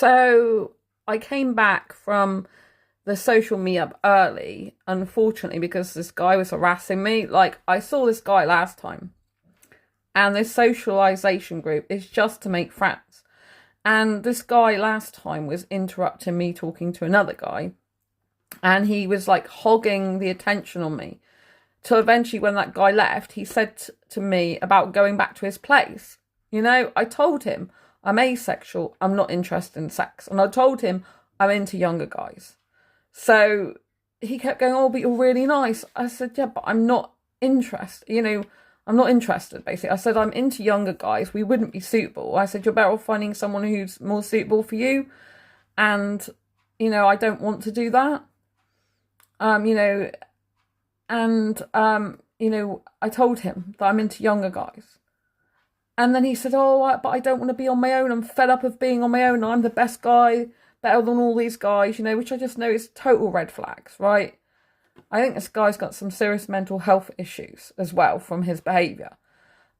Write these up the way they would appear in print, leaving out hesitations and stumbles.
So I came back from the social meetup early, unfortunately, because this guy was harassing me. Like, I saw this guy last time, and this socialization group is just to make friends. And this guy last time was interrupting me talking to another guy, and he was like hogging the attention on me. So eventually, when that guy left, he said to me about going back to his place. You know, I told him I'm asexual, I'm not interested in sex. And I told him I'm into younger guys. So he kept going, oh, but you're really nice. I said, yeah, but I'm not interested. You know, I'm not interested, basically. I said, I'm into younger guys. We wouldn't be suitable. I said, you're better off finding someone who's more suitable for you. And, you know, I don't want to do that. You know, and, you know, I told him that I'm into younger guys. And then he said, oh, but I don't want to be on my own. I'm fed up of being on my own. I'm the best guy, better than all these guys, you know, which I just know is total red flags, right? I think this guy's got some serious mental health issues as well from his behaviour.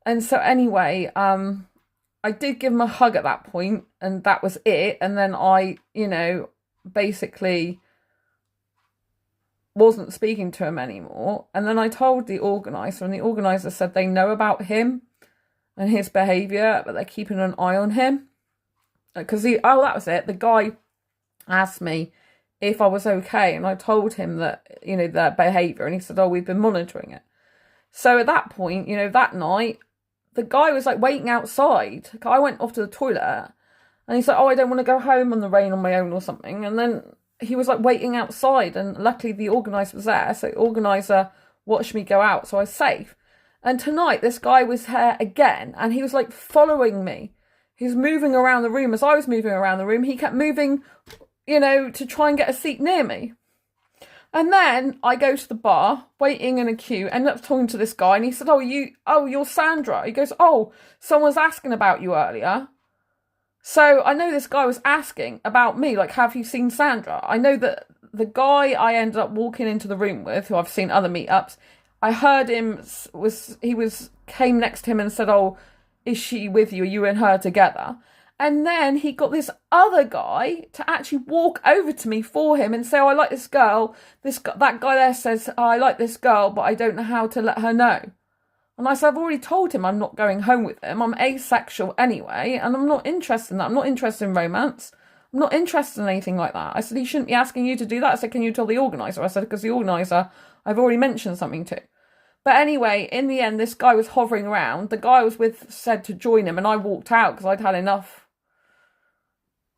And so anyway, I did give him a hug at that point, and that was it. And then I, you know, basically wasn't speaking to him anymore. And then I told the organiser, and the organiser said they know about him and his behaviour, but they're keeping an eye on him. Because that was it. The guy asked me if I was okay, and I told him that, you know, their behaviour, and he said, oh, we've been monitoring it. So at that point, you know, that night, the guy was like waiting outside. I went off to the toilet, and he said, oh, I don't want to go home on the rain on my own or something. And then he was like waiting outside, and luckily the organiser was there, so the organiser watched me go out, so I was safe. And tonight, this guy was here again, and he was like following me. He was moving around the room as I was moving around the room. He kept moving, you know, to try and get a seat near me. And then I go to the bar, waiting in a queue, ended up talking to this guy, and he said, you're Sandra. He goes, oh, someone was asking about you earlier. So I know this guy was asking about me, like, have you seen Sandra? I know that the guy I ended up walking into the room with, who I've seen other meetups, I heard him, came next to him and said, oh, is she with you? Are you and her together? And then he got this other guy to actually walk over to me for him and say, oh, I like this girl. That guy there says, oh, I like this girl, but I don't know how to let her know. And I said, I've already told him I'm not going home with him. I'm asexual anyway, and I'm not interested in that. I'm not interested in romance. I'm not interested in anything like that. I said, he shouldn't be asking you to do that. I said, can you tell the organiser? I said, because the organiser, I've already mentioned something to. But anyway, in the end, this guy was hovering around. The guy I was with said to join him, and I walked out because I'd had enough